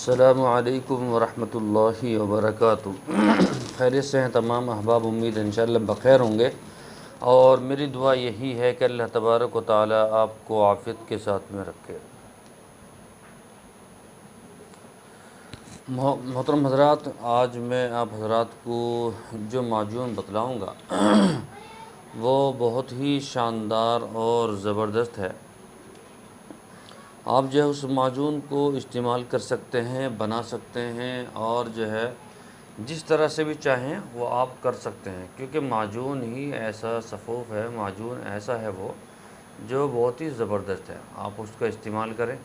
السلام علیکم ورحمۃ اللہ وبرکاتہ۔ خیریت سے ہیں تمام احباب، امید انشاءاللہ بخیر ہوں گے، اور میری دعا یہی ہے کہ اللہ تبارک و تعالی آپ کو عافیت کے ساتھ میں رکھے۔ محترم حضرات، آج میں آپ حضرات کو جو معجون بتلاؤں گا وہ بہت ہی شاندار اور زبردست ہے۔ آپ جو ہے اس معجون کو استعمال کر سکتے ہیں، بنا سکتے ہیں، اور جو ہے جس طرح سے بھی چاہیں وہ آپ کر سکتے ہیں، کیونکہ معجون ہی ایسا صفوف ہے، معجون ایسا ہے وہ جو بہت ہی زبردست ہے۔ آپ اس کا استعمال کریں،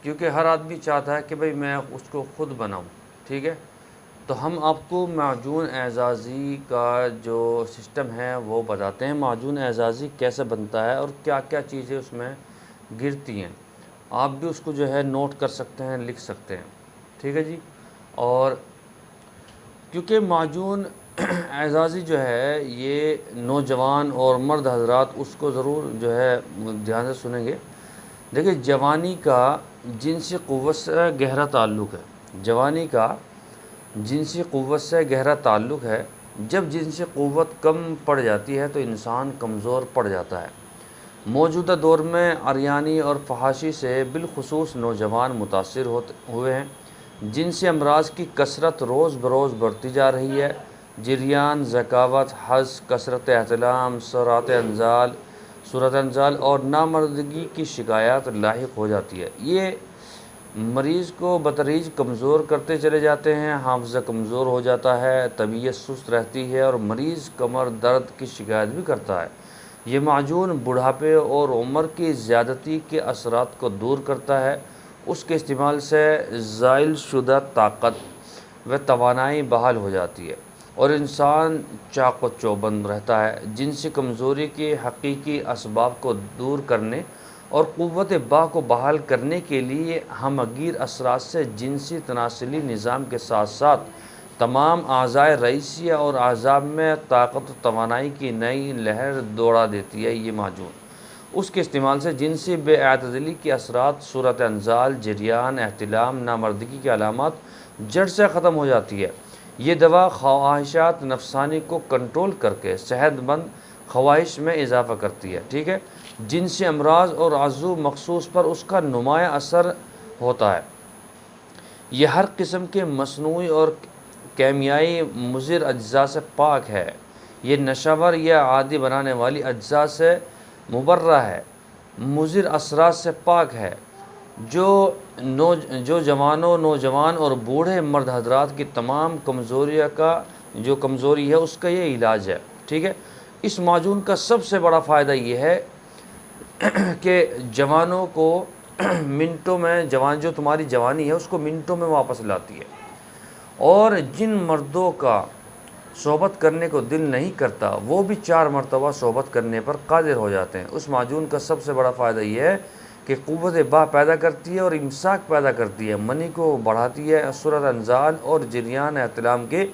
کیونکہ ہر آدمی چاہتا ہے کہ بھئی میں اس کو خود بناؤں، ٹھیک ہے؟ تو ہم آپ کو معجون اعزازی کا جو سسٹم ہے وہ بتاتے ہیں۔ معجون اعزازی کیسے بنتا ہے اور کیا کیا چیزیں اس میں گرتی ہیں، آپ بھی اس کو جو ہے نوٹ کر سکتے ہیں، لکھ سکتے ہیں، ٹھیک ہے جی۔ اور کیونکہ معجون اعزازی جو ہے یہ نوجوان اور مرد حضرات اس کو ضرور جو ہے دھیان سے سنیں گے۔ دیکھیں، جوانی کا جنسی قوت سے گہرا تعلق ہے، جوانی کا جنسی قوت سے گہرا تعلق ہے۔ جب جنسی قوت کم پڑ جاتی ہے تو انسان کمزور پڑ جاتا ہے۔ موجودہ دور میں عریانی اور فحاشی سے بالخصوص نوجوان متاثر ہوئے ہیں۔ جنسی امراض کی کثرت روز بروز بڑھتی جا رہی ہے۔ جریان، ذکاوت، حیض، کثرت احتلام، صورت انزال اور نامردگی کی شکایات لاحق ہو جاتی ہے۔ یہ مریض کو بتدریج کمزور کرتے چلے جاتے ہیں، حافظہ کمزور ہو جاتا ہے، طبیعت سست رہتی ہے، اور مریض کمر درد کی شکایت بھی کرتا ہے۔ یہ معجون بڑھاپے اور عمر کی زیادتی کے اثرات کو دور کرتا ہے۔ اس کے استعمال سے زائل شدہ طاقت و توانائی بحال ہو جاتی ہے اور انسان چاق و چوبند رہتا ہے۔ جنسی کمزوری کے حقیقی اسباب کو دور کرنے اور قوت باہ کو بحال کرنے کے لیے ہمگیر اثرات سے جنسی تناسلی نظام کے ساتھ ساتھ تمام اعضائے رئیسیہ اور اعضاء میں طاقت و توانائی کی نئی لہر دوڑا دیتی ہے۔ یہ معجون اس کے استعمال سے جنسی بے اعتدالی کے اثرات، صورت انزال، جریان، احتلام، نامردگی کی علامات جڑ سے ختم ہو جاتی ہے۔ یہ دوا خواہشات نفسانی کو کنٹرول کر کے صحت مند خواہش میں اضافہ کرتی ہے، ٹھیک ہے؟ جنسی امراض اور عضو مخصوص پر اس کا نمایاں اثر ہوتا ہے۔ یہ ہر قسم کے مصنوعی اور کیمیائی مضر اجزاء سے پاک ہے۔ یہ نشاور یا عادی بنانے والی اجزاء سے مبرہ ہے، مضر اثرات سے پاک ہے۔ جو نوجوان اور بوڑھے مرد حضرات کی تمام کمزوری ہے اس کا یہ علاج ہے، ٹھیک ہے؟ اس معجون کا سب سے بڑا فائدہ یہ ہے کہ جوانوں کو منٹوں میں جو تمہاری جوانی ہے اس کو منٹوں میں واپس لاتی ہے، اور جن مردوں کا صحبت کرنے کو دل نہیں کرتا وہ بھی 4 مرتبہ صحبت کرنے پر قادر ہو جاتے ہیں۔ اس معجون کا سب سے بڑا فائدہ یہ ہے کہ قوت باہ پیدا کرتی ہے اور امساک پیدا کرتی ہے، منی کو بڑھاتی ہے، صورت انزال اور جریان احتلام کے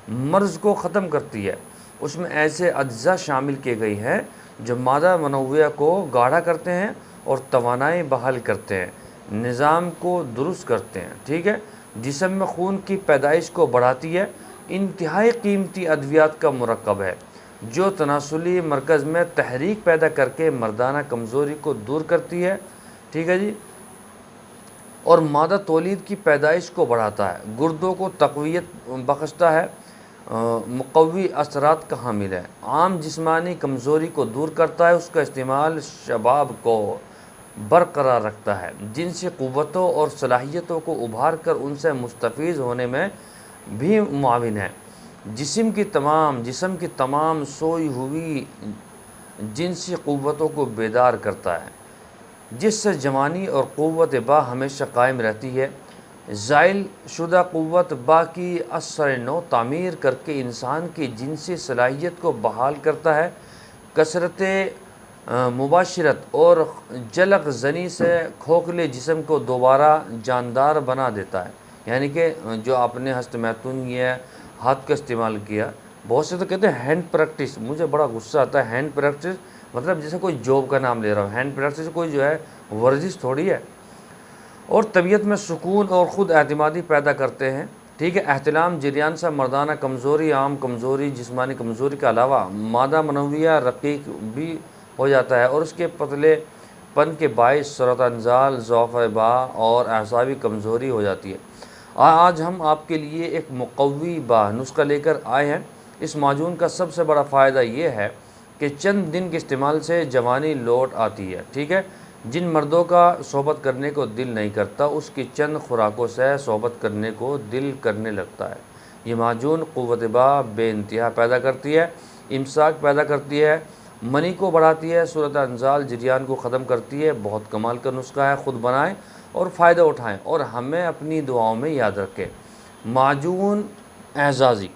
مرض کو ختم کرتی ہے۔ اس میں ایسے اجزاء شامل کیے گئے ہیں جو مادہ منوعہ کو گاڑھا کرتے ہیں اور توانائی بحال کرتے ہیں، نظام کو درست کرتے ہیں، ٹھیک ہے؟ جسم میں خون کی پیدائش کو بڑھاتی ہے۔ انتہائی قیمتی ادویات کا مرکب ہے جو تناسلی مرکز میں تحریک پیدا کر کے مردانہ کمزوری کو دور کرتی ہے، ٹھیک ہے جی، اور مادہ تولید کی پیدائش کو بڑھاتا ہے، گردوں کو تقویت بخشتا ہے، مقوی اثرات کا حامل ہے، عام جسمانی کمزوری کو دور کرتا ہے۔ اس کا استعمال شباب کو برقرار رکھتا ہے، جنسی قوتوں اور صلاحیتوں کو ابھار کر ان سے مستفیض ہونے میں بھی معاون ہے۔ جسم کی تمام سوئی ہوئی جنسی قوتوں کو بیدار کرتا ہے، جس سے جوانی اور قوت باہ ہمیشہ قائم رہتی ہے۔ زائل شدہ قوت باہ کی اثر نو تعمیر کر کے انسان کی جنسی صلاحیت کو بحال کرتا ہے، کثرت مباشرت اور جلق زنی سے کھوکھلے جسم کو دوبارہ جاندار بنا دیتا ہے۔ یعنی کہ جو آپ نے ہست میتون یا ہاتھ کا استعمال کیا، بہت سے تو کہتے ہیں ہینڈ پریکٹس، مجھے بڑا غصہ آتا ہے ہینڈ پریکٹس، مطلب جیسے کوئی جاب کا نام لے رہا ہوں۔ ہینڈ پریکٹس کوئی جو ہے ورزش تھوڑی ہے۔ اور طبیعت میں سکون اور خود اعتمادی پیدا کرتے ہیں، ٹھیک ہے۔ احتلام جریان سے مردانہ کمزوری، عام کمزوری، جسمانی کمزوری کے علاوہ مادہ منویہ رقیق بھی ہو جاتا ہے، اور اس کے پتلے پن کے باعث صورت انزال، ضعف با اور اعصابی کمزوری ہو جاتی ہے۔ آج ہم آپ کے لیے ایک مقوی با نسخہ لے کر آئے ہیں۔ اس معجون کا سب سے بڑا فائدہ یہ ہے کہ چند دن کے استعمال سے جوانی لوٹ آتی ہے، ٹھیک ہے۔ جن مردوں کا صحبت کرنے کو دل نہیں کرتا، اس کی چند خوراکوں سے صحبت کرنے کو دل کرنے لگتا ہے۔ یہ معجون قوت با بے انتہا پیدا کرتی ہے، امساک پیدا کرتی ہے، منی کو بڑھاتی ہے، صورت انزال جریان کو ختم کرتی ہے۔ بہت کمال کا نسخہ ہے، خود بنائیں اور فائدہ اٹھائیں اور ہمیں اپنی دعاؤں میں یاد رکھیں۔ معجون اعزازی،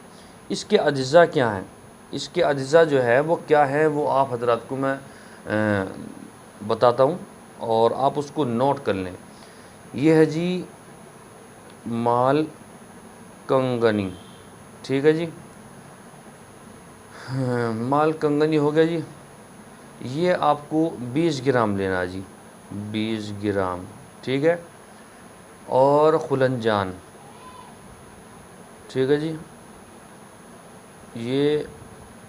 اس کے اجزاء کیا ہیں؟ اس کے اجزاء جو ہے وہ کیا ہیں، وہ آپ حضرات کو میں بتاتا ہوں اور آپ اس کو نوٹ کر لیں۔ یہ ہے جی مال کنگنی، ٹھیک ہے جی، مال کنگنی ہو گیا جی۔ یہ آپ کو 20 گرام لینا ہے جی، 20 گرام، ٹھیک ہے۔ اور خلنجان، ٹھیک ہے جی،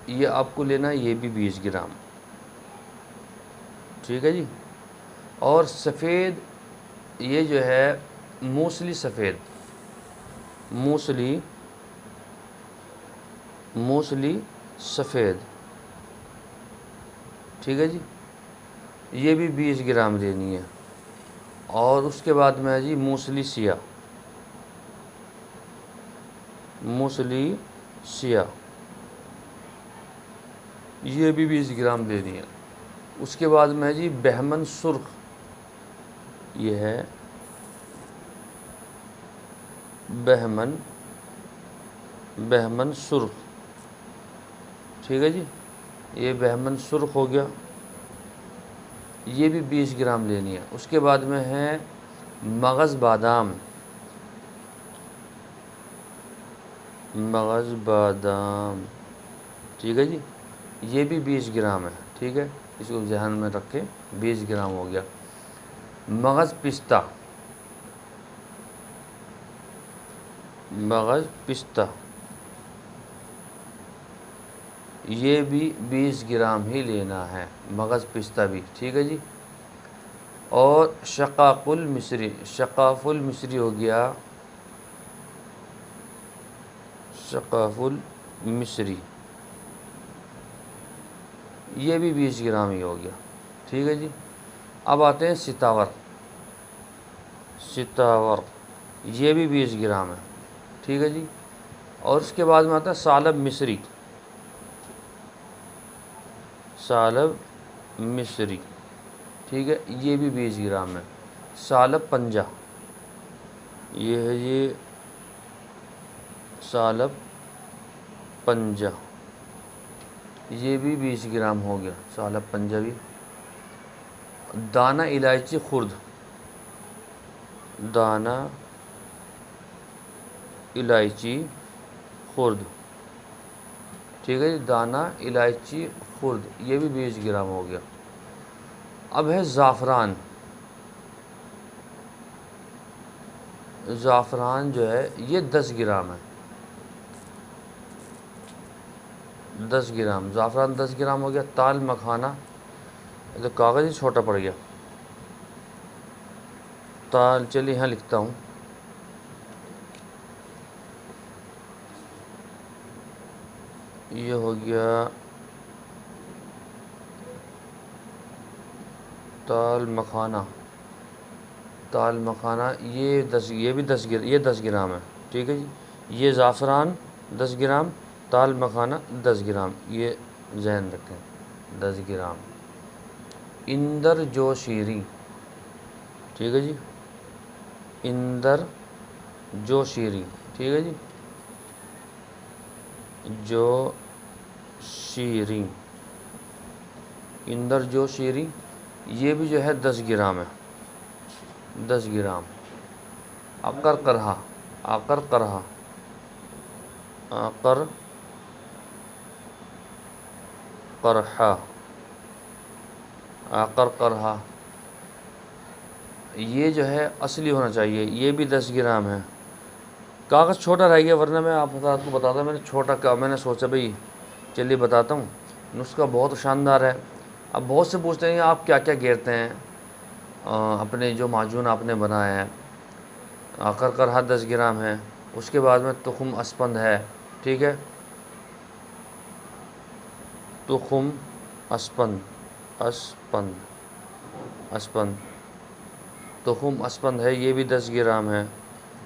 یہ آپ کو لینا ہے، یہ بھی 20 گرام، ٹھیک ہے جی۔ اور سفید، یہ جو ہے موسلی سفید، موسلی سفید، ٹھیک ہے جی، یہ بھی 20 گرام لینی ہے۔ اور اس کے بعد میں ہے جی موسلی سیاہ، موسلی سیاہ، یہ بھی 20 گرام لینی ہے۔ اس کے بعد میں ہے جی بہمن سرخ، یہ ہے بہمن سرخ، ٹھیک ہے جی، یہ بہمن سرخ ہو گیا، یہ بھی 20 گرام لینی ہے۔ اس کے بعد میں ہے مغز بادام، ٹھیک ہے جی، یہ بھی 20 گرام ہے، ٹھیک ہے، اس کو ذہن میں رکھیں، 20 گرام ہو گیا۔ مغز پستہ، یہ بھی 20 گرام ہی لینا ہے، مغز پستہ بھی، ٹھیک ہے جی۔ اور شقاق المصری ہو گیا، شقاف المصری، یہ بھی 20 گرام ہی ہو گیا، ٹھیک ہے جی۔ اب آتے ہیں ستاور، یہ بھی 20 گرام ہے، ٹھیک ہے جی۔ اور اس کے بعد میں آتا ہے سالب مصری، ٹھیک ہے، یہ بھی 20 گرام ہے۔ سالب پنجہ، یہ ہے یہ سالب پنجہ، یہ بھی 20 گرام ہو گیا، سالب پنجہ بھی۔ دانہ الائچی خرد، ٹھیک ہے جی، دانہ الائچی خرد، یہ بھی 20 گرام ہو گیا۔ اب ہے زعفران جو ہے یہ 10 گرام ہے، 10 گرام زعفران، 10 گرام ہو گیا۔ تال مکھانہ، یہ تو کاغذ ہی چھوٹا پڑ گیا، چلیے یہاں لکھتا ہوں، یہ ہو گیا تال مکھانہ، یہ 10 گرام ہے، ٹھیک ہے جی۔ یہ زعفران 10 گرام، تال مکھانہ 10 گرام، یہ ذہن رکھیں، 10 گرام۔ اندر جو شیریں، ٹھیک ہے جی، اندر جو شیریں، ٹھیک ہے جی، اندر جو شیریں، یہ بھی جو ہے 10 گرام ہے، 10 گرام۔ عقر قرحہ، یہ جو ہے اصلی ہونا چاہیے، یہ بھی 10 گرام ہے۔ کاغذ چھوٹا رہ گیا، ورنہ میں آپ حضرات کو بتاتا، میں نے چھوٹا کا میں نے سوچا بھئی چلیے بتاتا ہوں۔ نسخہ بہت شاندار ہے۔ اب بہت سے پوچھتے ہیں آپ کیا کیا گیرتے ہیں اپنے جو معجون آپ نے بنایا ہے۔ آخر کار ہر 10 گرام ہے۔ اس کے بعد میں تخم اسپند ہے، ٹھیک ہے، تخم اسپند تخم اسپند ہے، یہ بھی 10 گرام ہے۔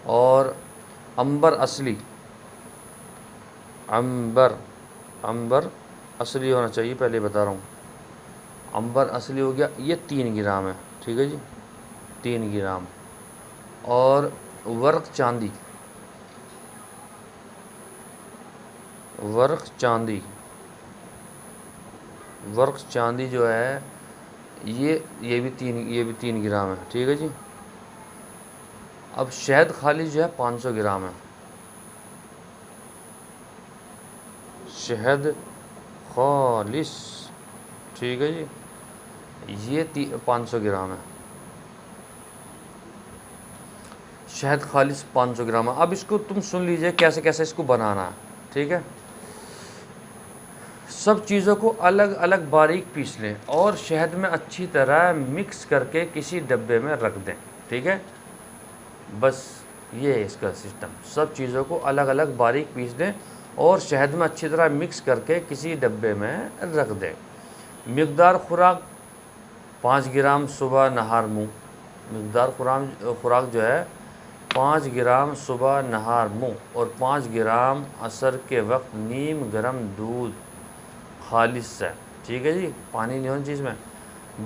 اور عنبر اصلی ہونا چاہیے، پہلے بتا رہا ہوں۔ عنبر اصلی ہو گیا، یہ 3 گرام ہے، ٹھیک ہے جی، 3 گرام۔ اور ورق چاندی جو ہے یہ بھی 3 گرام ہے، ٹھیک ہے جی۔ اب شہد خالص جو ہے 500 گرام ہے، شہد خالص، ٹھیک ہے جی، یہ 500 گرام ہے، شہد خالص 500 گرام ہے۔ اب اس کو تم سن لیجئے کیسے کیسے اس کو بنانا ہے، ٹھیک ہے۔ سب چیزوں کو الگ الگ باریک پیس لیں اور شہد میں اچھی طرح مکس کر کے کسی ڈبے میں رکھ دیں، ٹھیک ہے۔ بس یہ ہے اس کا سسٹم، سب چیزوں کو الگ الگ باریک پیس دیں اور شہد میں اچھی طرح مکس کر کے کسی ڈبے میں رکھ دیں۔ مقدار خوراک 5 گرام صبح نہار منہ، مقدار خوراک جو ہے 5 گرام صبح نہار منہ اور 5 گرام عصر کے وقت نیم گرم دودھ خالص سے، ٹھیک ہے جی، پانی نہیں ہونا چیز میں۔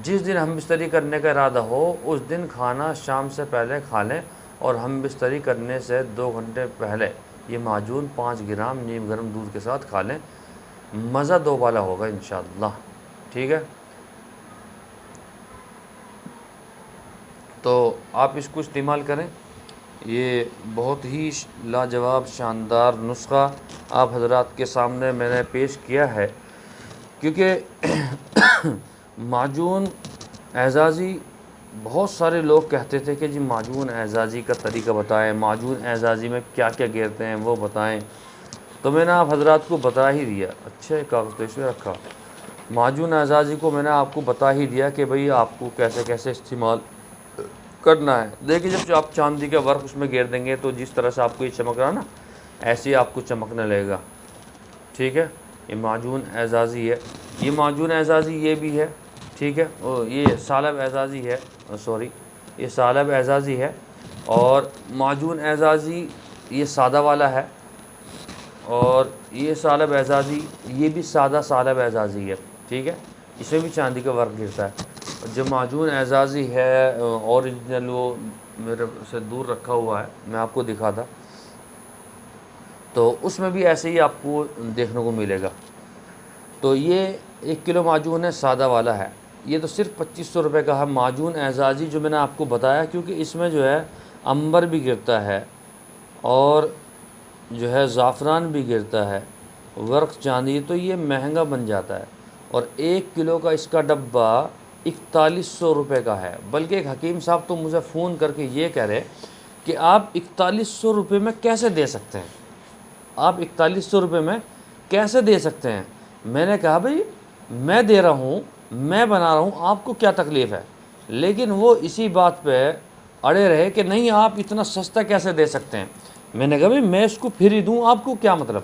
جس دن ہم بستری کرنے کا ارادہ ہو اس دن کھانا شام سے پہلے کھا لیں اور ہم بستری کرنے سے 2 گھنٹے پہلے یہ معجون 5 گرام نیم گرم دودھ کے ساتھ کھا لیں، مزہ دو بالا ہوگا انشاءاللہ، ٹھیک ہے۔ تو آپ اس کو استعمال کریں، یہ بہت ہی لاجواب شاندار نسخہ آپ حضرات کے سامنے میں نے پیش کیا ہے، کیونکہ معجون اعزازی بہت سارے لوگ کہتے تھے کہ جی معجون اعزازی کا طریقہ بتائیں، معجون اعزازی میں کیا کیا گیرتے ہیں وہ بتائیں، تو میں نے آپ حضرات کو بتا ہی دیا۔ اچھا کاغذ پیش میں رکھا، معجون اعزازی کو میں نے آپ کو بتا ہی دیا کہ بھئی آپ کو کیسے کیسے استعمال کرنا ہے۔ دیکھیں جب آپ چاندی کا ورق اس میں گیر دیں گے تو جس طرح سے آپ کو یہ چمک رہا نا، ایسے ہی آپ کو چمکنے لگے گا، ٹھیک ہے۔ یہ معجون اعزازی ہے، یہ معجون اعزازی یہ بھی ہے، ٹھیک ہے۔ یہ سالب اعزازی ہے، یہ سالب اعزازی ہے، اور معجون اعزازی یہ سادہ والا ہے، اور یہ سالب اعزازی یہ بھی سادہ سالب اعزازی ہے، ٹھیک ہے۔ اس میں بھی چاندی کا ورق گرتا ہے۔ جو معجون اعزازی ہے اوریجنل، وہ میرے سے دور رکھا ہوا ہے، میں آپ کو دکھاتا، تو اس میں بھی ایسے ہی آپ کو دیکھنے کو ملے گا۔ تو یہ 1 کلو معجون ہے، سادہ والا ہے، یہ تو صرف 2500 روپے کا ہے۔ معجون اعزازی جو میں نے آپ کو بتایا، کیونکہ اس میں جو ہے عنبر بھی گرتا ہے اور جو ہے زعفران بھی گرتا ہے، ورق چاندی، تو یہ مہنگا بن جاتا ہے، اور 1 کلو کا اس کا ڈبہ 4100 روپے کا ہے۔ بلکہ ایک حکیم صاحب تو مجھے فون کر کے یہ کہہ رہے کہ آپ 4100 روپے میں کیسے دے سکتے ہیں، آپ 4100 روپے میں کیسے دے سکتے ہیں؟ میں نے کہا بھئی میں دے رہا ہوں، میں بنا رہا ہوں، آپ کو کیا تکلیف ہے؟ لیکن وہ اسی بات پہ اڑے رہے کہ نہیں آپ اتنا سستا کیسے دے سکتے ہیں۔ میں نے کہا بھئی میں اس کو پھر ہی دوں، آپ کو کیا مطلب؟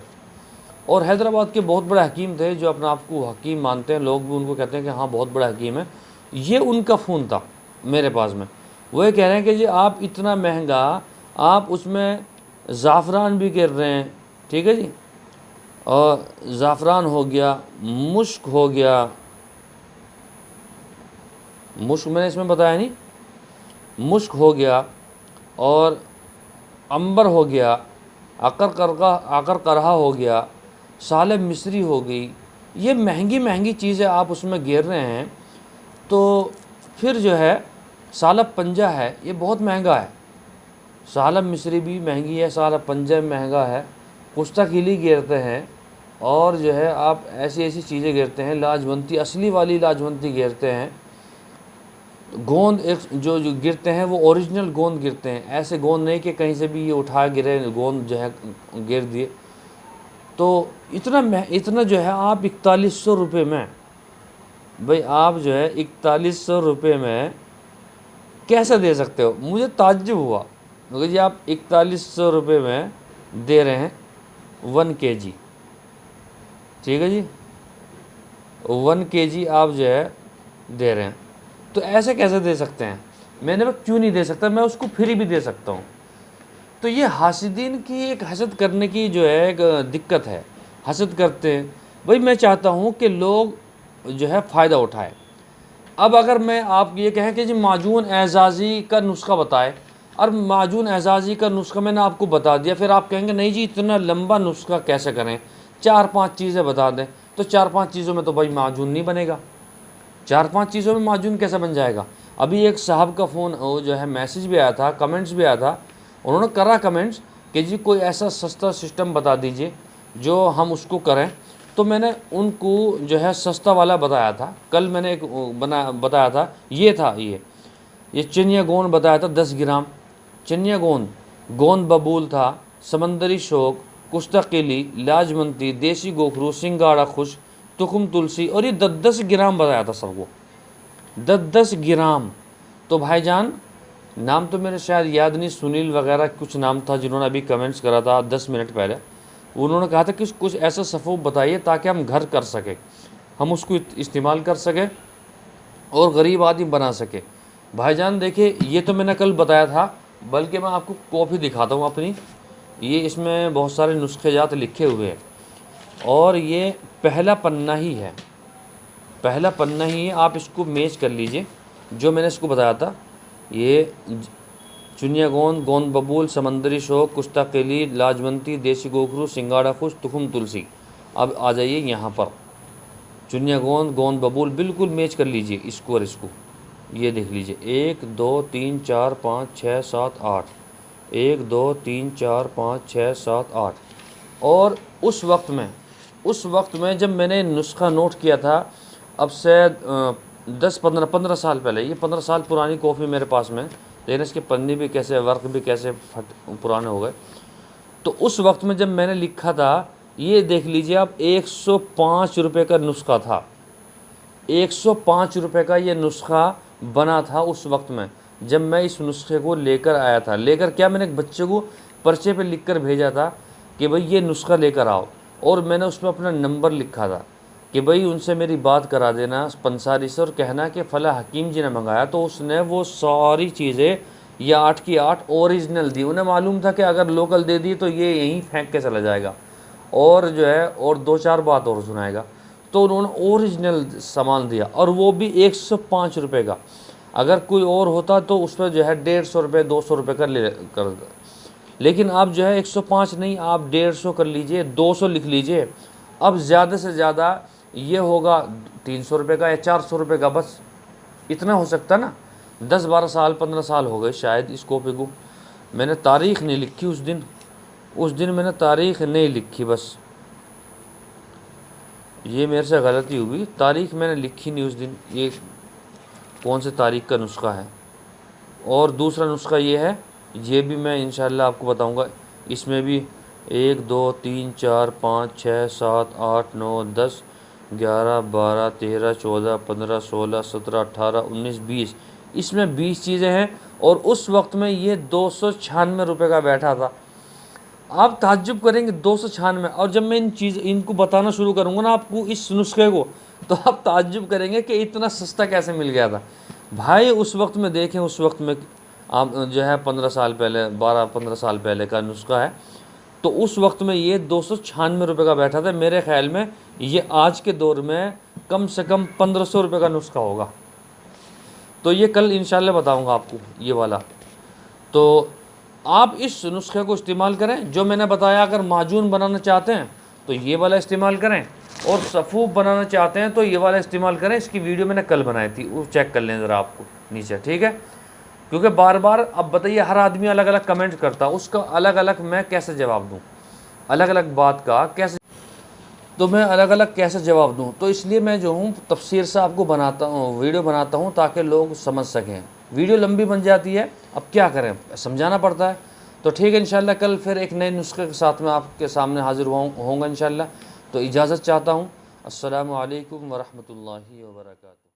اور حیدرآباد کے بہت بڑے حکیم تھے جو اپنا آپ کو حکیم مانتے ہیں، لوگ بھی ان کو کہتے ہیں کہ ہاں بہت بڑا حکیم ہے، یہ ان کا فون تھا میرے پاس میں، وہ یہ کہہ رہے ہیں کہ جی آپ اتنا مہنگا، آپ اس میں زعفران بھی گر رہے ہیں، ٹھیک ہے جی، اور زعفران ہو گیا، مشک ہو گیا، مشک میں نے اس میں بتایا نہیں، مشک ہو گیا، اور عنبر ہو گیا، عقر قرہا ہو گیا، سالب مصری ہو گئی، یہ مہنگی مہنگی چیزیں آپ اس میں گیر رہے ہیں۔ تو پھر جو ہے سالب پنجہ ہے، یہ بہت مہنگا ہے، سالب مصری بھی مہنگی ہے، سالب پنجہ مہنگا ہے، پشتہ کیلی گیرتے ہیں، اور جو ہے آپ ایسی ایسی چیزیں گیرتے ہیں، لاجونتی اصلی والی لاجونتی گیرتے ہیں، گوند ایک جو گرتے ہیں وہ اوریجنل گوند گرتے ہیں، ایسے گوند نہیں کہ کہیں سے بھی یہ اٹھا گرے گوند جو ہے گر دیے۔ تو اتنا جو ہے آپ 4100 روپے میں، بھئی آپ جو ہے 4100 روپے میں کیسے دے سکتے ہو؟ مجھے تعجب ہوا مگر جی آپ 4100 روپے میں دے رہے ہیں 1 kg، ٹھیک ہے جی، 1 kg آپ جو ہے دے رہے ہیں، تو ایسے کیسے دے سکتے ہیں؟ میں نے کیوں نہیں دے سکتا، میں اس کو فری بھی دے سکتا ہوں۔ تو یہ حاسدین کی ایک حسد کرنے کی جو ہے ایک دقت ہے، حسد کرتے ہیں۔ بھئی میں چاہتا ہوں کہ لوگ جو ہے فائدہ اٹھائے۔ اب اگر میں آپ یہ کہیں کہ جی معجون اعزازی کا نسخہ بتائے، اور معجون اعزازی کا نسخہ میں نے آپ کو بتا دیا، پھر آپ کہیں گے نہیں جی اتنا لمبا نسخہ کیسے کریں، 4-5 چیزیں بتا دیں، تو 4-5 چیزوں میں تو بھائی معجون نہیں بنے گا، 4-5 چیزوں میں معجون کیسے بن جائے گا؟ ابھی ایک صاحب کا فون جو ہے میسیج بھی آیا تھا، کمنٹس بھی آیا تھا، انہوں نے کرا کمنٹس کہ جی کوئی ایسا سستا سسٹم بتا دیجئے جو ہم اس کو کریں۔ تو میں نے ان کو جو ہے سستا والا بتایا تھا، کل میں نے ایک بتایا تھا، یہ تھا یہ چنیا گوند بتایا تھا 10 گرام چنیا گوند ببول تھا، سمندری شوک، کشتہ قلی، لاجمنتی، دیسی گوکھرو، سنگاڑا خوش، تخم تلسی، اور یہ 10 گرام بتایا تھا سب کو، 10 گرام۔ تو بھائی جان نام تو میرے شاید یاد نہیں، سنیل وغیرہ کچھ نام تھا جنہوں نے ابھی کمنٹس کرا تھا 10 منٹ پہلے، انہوں نے کہا تھا کہ کچھ ایسا صفوف بتائیے تاکہ ہم گھر کر سکیں، ہم اس کو استعمال کر سکیں اور غریب آدمی بنا سکے۔ بھائی جان دیکھیں یہ تو میں نے کل بتایا تھا، بلکہ میں آپ کو کاپی دکھاتا ہوں اپنی، یہ اس میں بہت سارے نسخے جات لکھے ہوئے ہیں، اور یہ پہلا پنہ ہی ہے، پہلا پنہ ہی ہے، آپ اس کو میچ کر لیجئے جو میں نے اس کو بتایا تھا، یہ چنیا گوند ببول، سمندری شوک، کشتہ قلی، لاجمنتی، دیسی گوکھرو، سنگاڑا خوش، تخم تلسی۔ اب آ جائیے یہاں پر، چنیا گوند ببول بالکل میچ کر لیجئے اس کو اور اس کو، یہ دیکھ لیجئے 1 2 3 4 5 6 7 8، 1 2 3 4 5 6 7 8۔ اور اس وقت میں جب میں نے نسخہ نوٹ کیا تھا، اب سے 15 سال پہلے، یہ 15 سال پرانی کاپی میرے پاس میں، لیکن اس کے پنی بھی کیسے، ورق بھی کیسے پرانے ہو گئے۔ تو اس وقت میں جب میں نے لکھا تھا، یہ دیکھ لیجئے آپ 105 روپے کا نسخہ تھا، 105 روپے کا یہ نسخہ بنا تھا اس وقت میں جب میں اس نسخے کو لے کر آیا تھا۔ لے کر کیا، میں نے ایک بچے کو پرچے پہ لکھ کر بھیجا تھا کہ بھئی یہ نسخہ لے کر آؤ، اور میں نے اس میں اپنا نمبر لکھا تھا کہ بھئی ان سے میری بات کرا دینا پنساری سے، اور کہنا کہ فلاں حکیم جی نے منگایا، تو اس نے وہ ساری چیزیں یہ 8 کی 8 اوریجنل دی۔ انہیں معلوم تھا کہ اگر لوکل دے دی تو یہ یہیں پھینک کے چلا جائے گا، اور جو ہے اور 2-4 بات اور سنائے گا، تو انہوں نے اوریجنل سامان دیا، اور وہ بھی 105 روپے کا۔ اگر کوئی اور ہوتا تو اس پہ جو ہے 150 روپے 200 روپے کا لے کر، لیکن آپ جو ہے 105 نہیں، آپ 150 کر لیجئے، 200 لکھ لیجئے۔ اب زیادہ سے زیادہ یہ ہوگا 300 روپے کا یا 400 روپے کا، بس اتنا ہو سکتا نا۔ 10-12 سال 15 سال ہو گئے شاید اس کاپی کو، میں نے تاریخ نہیں لکھی اس دن میں نے تاریخ نہیں لکھی، بس یہ میرے سے غلطی ہوئی، تاریخ میں نے لکھی نہیں اس دن، یہ کون سے تاریخ کا نسخہ ہے۔ اور دوسرا نسخہ یہ ہے، یہ بھی میں انشاءاللہ آپ کو بتاؤں گا، اس میں بھی 1 2 3 4 5 6 7 8 9 10 11 12 13 14 15 16 17 18 19 20، اس میں 20 چیزیں ہیں، اور اس وقت میں یہ 296 روپے کا بیٹھا تھا۔ آپ تعجب کریں گے 296، اور جب میں ان کو بتانا شروع کروں گا نا آپ کو اس نسخے کو، تو آپ تعجب کریں گے کہ اتنا سستا کیسے مل گیا تھا۔ بھائی اس وقت میں دیکھیں، اس وقت میں آپ جو ہے 15 سال پہلے 12-15 سال پہلے کا نسخہ ہے، تو اس وقت میں یہ 296 روپے کا بیٹھا تھا۔ میرے خیال میں یہ آج کے دور میں کم سے کم 1500 روپے کا نسخہ ہوگا، تو یہ کل انشاءاللہ بتاؤں گا آپ کو یہ والا۔ تو آپ اس نسخے کو استعمال کریں جو میں نے بتایا، اگر معجون بنانا چاہتے ہیں تو یہ والا استعمال کریں، اور صفوف بنانا چاہتے ہیں تو یہ والا استعمال کریں۔ اس کی ویڈیو میں نے کل بنائی تھی، وہ چیک کر لیں ذرا آپ کو نیچے، ٹھیک ہے؟ کیونکہ بار بار اب بتائیے ہر آدمی الگ الگ کمنٹ کرتا، اس کا الگ الگ میں کیسے جواب دوں، الگ الگ بات کا کیسے۔ تو میں الگ الگ کیسے جواب دوں؟ تو اس لیے میں جو ہوں تفسیر سے آپ کو بناتا ہوں، ویڈیو بناتا ہوں تاکہ لوگ سمجھ سکیں۔ ویڈیو لمبی بن جاتی ہے، اب کیا کریں، سمجھانا پڑتا ہے۔ تو ٹھیک ہے، انشاءاللہ کل پھر ایک نئے نسخے کے ساتھ میں آپ کے سامنے حاضر ہوں گا انشاءاللہ۔ تو اجازت چاہتا ہوں۔ السلام علیکم ورحمۃ اللہ وبرکاتہ۔